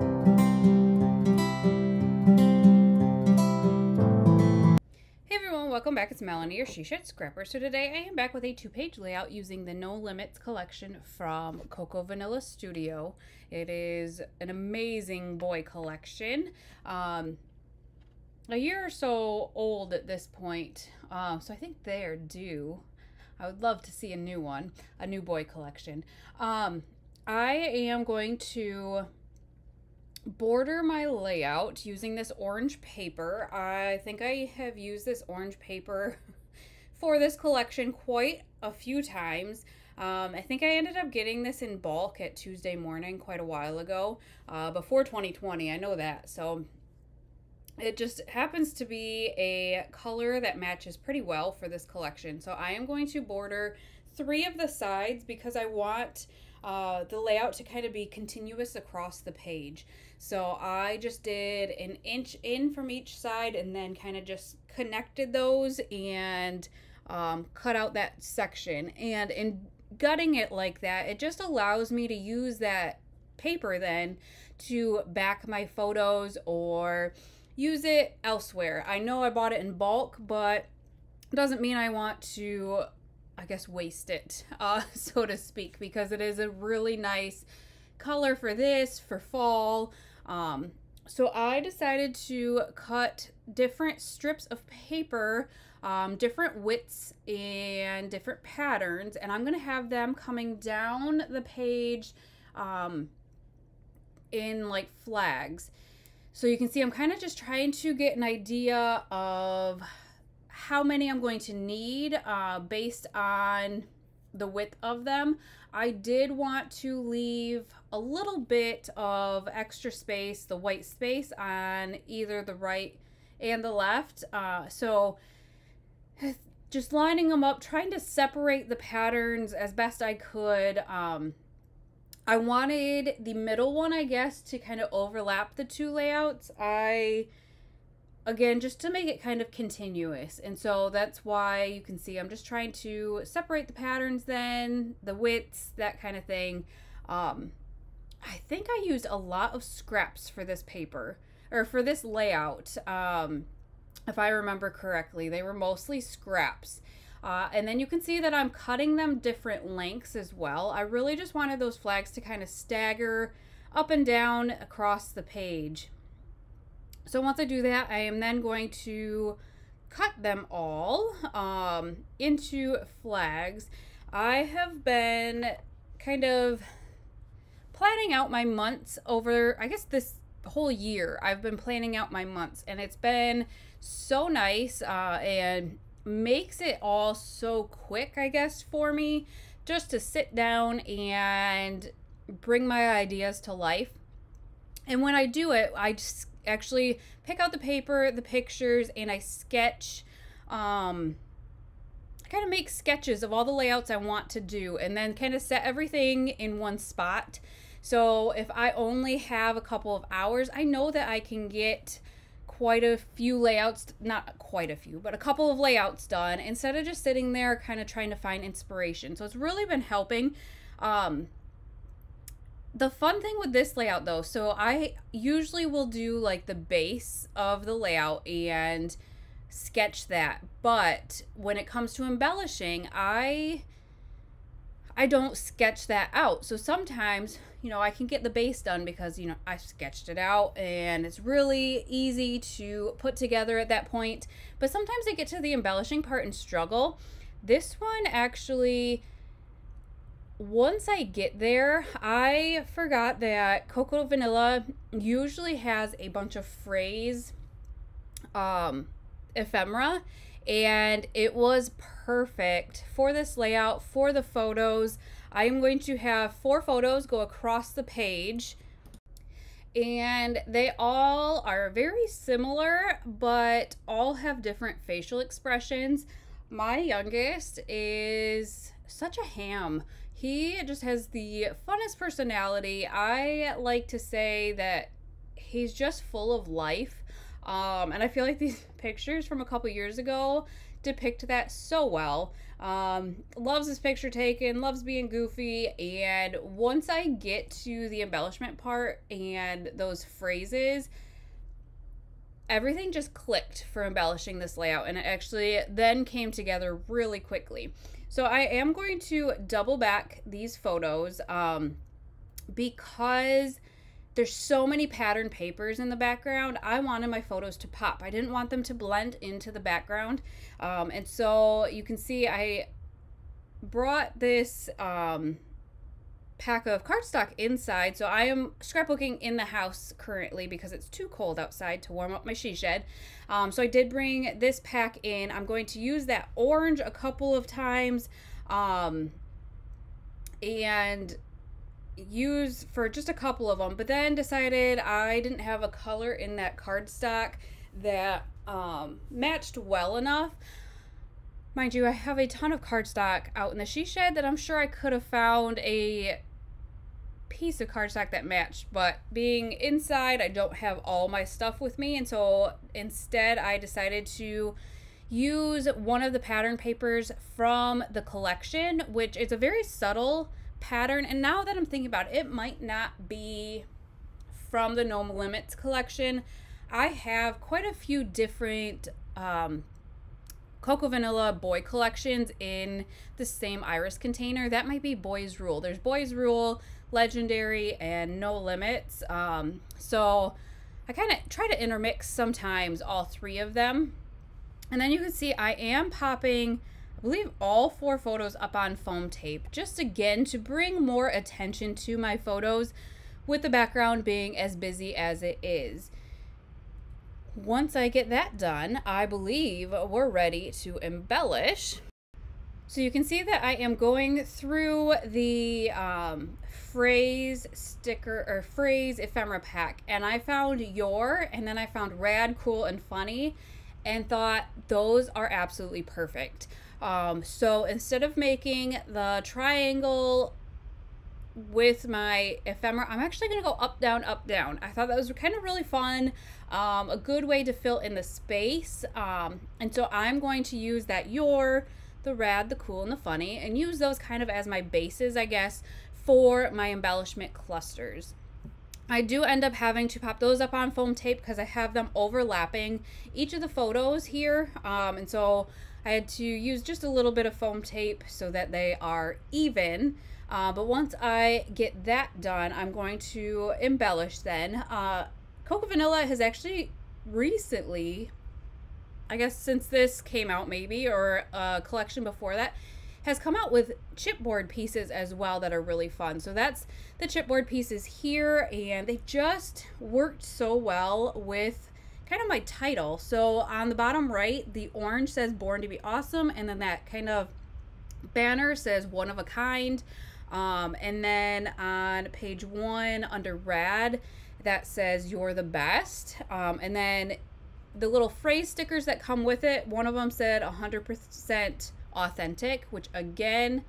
Hey everyone, welcome back. It's Melanie, your She Shed Scrapper. So today I am back with a 2-page layout using the No Limits collection from Coco Vanilla Studio. It is an amazing boy collection. A year or so old at this point, so I think they're due. I would love to see a new one, a new boy collection. I am going to border my layout using this orange paper. I think I have used this orange paper for this collection quite a few times. I think I ended up getting this in bulk at Tuesday Morning quite a while ago, before 2020, I know that. So it just happens to be a color that matches pretty well for this collection. So I am going to border 3 of the sides because I want the layout to kind of be continuous across the page. So I just did an inch in from each side and then kind of just connected those and cut out that section. And in gutting it like that, it just allows me to use that paper then to back my photos or use it elsewhere. I know I bought it in bulk, but it doesn't mean I want to, I guess, waste it, so to speak, because it is a really nice color for this, for fall. So I decided to cut different strips of paper, different widths and different patterns, and I'm going to have them coming down the page in like flags. So you can see I'm kind of just trying to get an idea of how many I'm going to need based on the width of them. I did want to leave a little bit of extra space, the white space, on either the right and the left. So just lining them up, trying to separate the patterns as best I could. I wanted the middle one, I guess, to kind of overlap the 2 layouts. Again, just to make it kind of continuous. And so that's why you can see I'm just trying to separate the patterns then, the widths, that kind of thing. I think I used a lot of scraps for this paper, or for this layout. If I remember correctly, they were mostly scraps. And then you can see that I'm cutting them different lengths as well. I really just wanted those flags to kind of stagger up and down across the page. So once I do that, I am then going to cut them all into flags. I have been kind of planning out my months over, I guess, this whole year. I've been planning out my months, and it's been so nice and makes it all so quick, I guess, for me, just to sit down and bring my ideas to life. And when I do it, I just actually pick out the paper, the pictures, and I sketch, I kind of make sketches of all the layouts I want to do, and then kind of set everything in one spot. So if I only have a couple of hours, I know that I can get quite a few layouts, not quite a few, but a couple of layouts done instead of just sitting there kind of trying to find inspiration. So it's really been helping. The fun thing with this layout though, so I usually will do like the base of the layout and sketch that, but when it comes to embellishing, I don't sketch that out. So sometimes, you know, I can get the base done because, you know, I sketched it out and it's really easy to put together at that point. But sometimes I get to the embellishing part and struggle. This one actually, once I get there, I forgot that Coco Vanilla usually has a bunch of phrase ephemera, and it was perfect for this layout, for the photos. I am going to have 4 photos go across the page, and they all are very similar, but all have different facial expressions. My youngest is such a ham. He just has the funnest personality. I like to say that he's just full of life. And I feel like these pictures from a couple years ago depict that so well. Loves his picture taken, loves being goofy, and once I get to the embellishment part and those phrases, everything just clicked for embellishing this layout, and it actually then came together really quickly. So I am going to double back these photos because there's so many pattern papers in the background. I wanted my photos to pop. I didn't want them to blend into the background. And so you can see I brought this pack of cardstock inside. So I am scrapbooking in the house currently because it's too cold outside to warm up my she shed. So I did bring this pack in. I'm going to use that orange a couple of times and use for just a couple of them, but then decided I didn't have a color in that cardstock that matched well enough. Mind you, I have a ton of cardstock out in the she shed that I'm sure I could have found a piece of cardstock that matched, but being inside I don't have all my stuff with me, and so instead I decided to use one of the pattern papers from the collection, which is a very subtle pattern, and now that I'm thinking about it, it might not be from the No Limits collection. I have quite a few different Cocoa Vanilla boy collections in the same iris container. That might be Boys Rule. There's Boys Rule, Legendary, and No Limits. So I kind of try to intermix sometimes all three of them. And then you can see I am popping, I believe, all 4 photos up on foam tape, just again to bring more attention to my photos with the background being as busy as it is. Once I get that done, I believe we're ready to embellish. So you can see that I am going through the phrase sticker or phrase ephemera pack, and I found Your, and then I found Rad, Cool, and Funny, and thought those are absolutely perfect. So instead of making the triangle with my ephemera, I'm actually going to go up, down, up, down. I thought that was kind of really fun, a good way to fill in the space. And so I'm going to use that Your, the Rad, the Cool, and the Funny, and use those kind of as my bases, I guess, for my embellishment clusters. I do end up having to pop those up on foam tape because I have them overlapping each of the photos here. And so I had to use just a little bit of foam tape so that they are even. But once I get that done, I'm going to embellish then. Cocoa Vanilla has actually recently, I guess since this came out maybe, or a collection before that, has come out with chipboard pieces as well that are really fun. So that's the chipboard pieces here, and they just worked so well with kind of my title. So on the bottom right, the orange says Born to be Awesome, and then that kind of banner says One of a Kind. And then on page 1 under Rad, that says You're the Best. And then the little phrase stickers that come with it, one of them said 100% authentic, which again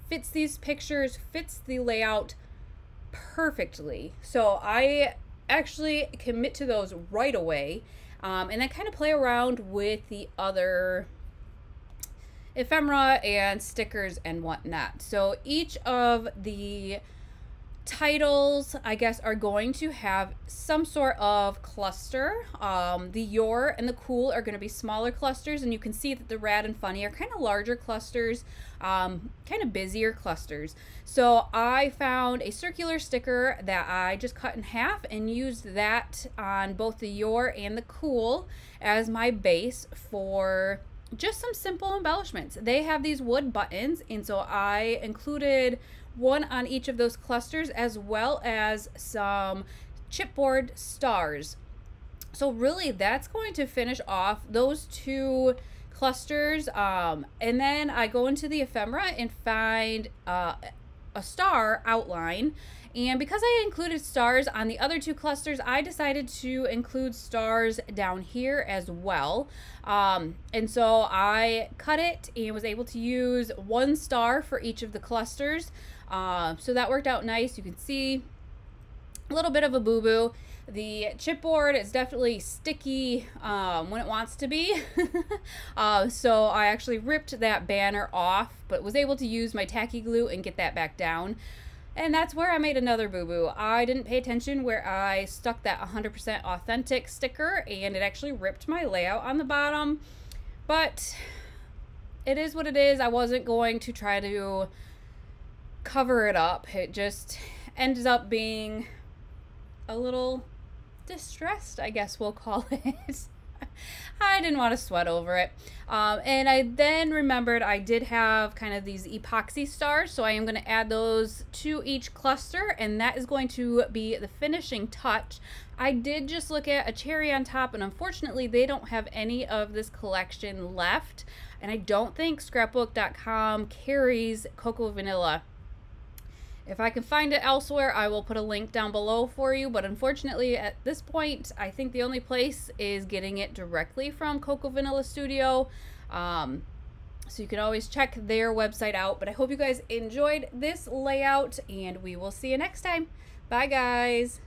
fits these pictures, fits the layout perfectly. So I actually commit to those right away, and then kind of play around with the other ephemera and stickers and whatnot. So each of the titles, I guess, are going to have some sort of cluster. The Your and the Cool are going to be smaller clusters, and you can see that the Rad and Funny are kind of larger clusters, kind of busier clusters. So I found a circular sticker that I just cut in half and used that on both the Your and the Cool as my base for just some simple embellishments. They have these wood buttons, and so I included one on each of those clusters, as well as some chipboard stars. So really that's going to finish off those 2 clusters, and then I go into the ephemera and find a star outline. And because I included stars on the other 2 clusters, I decided to include stars down here as well. And so I cut it and was able to use 1 star for each of the clusters. So that worked out nice. You can see a little bit of a boo-boo. The chipboard is definitely sticky when it wants to be. So I actually ripped that banner off, but was able to use my tacky glue and get that back down. And that's where I made another boo-boo. I didn't pay attention where I stuck that 100% authentic sticker, and it actually ripped my layout on the bottom. But it is what it is. I wasn't going to try to cover it up. It just ends up being a little distressed, I guess we'll call it. I didn't want to sweat over it. And I then remembered I did have kind of these epoxy stars, so I am going to add those to each cluster, and that is going to be the finishing touch. I did just look at a cherry on top, and unfortunately they don't have any of this collection left, and I don't think Scrapbook.com carries Cocoa Vanilla. If I can find it elsewhere, I will put a link down below for you, but unfortunately at this point, I think the only place is getting it directly from Cocoa Vanilla Studio. So you can always check their website out, but I hope you guys enjoyed this layout, and we will see you next time. Bye, guys.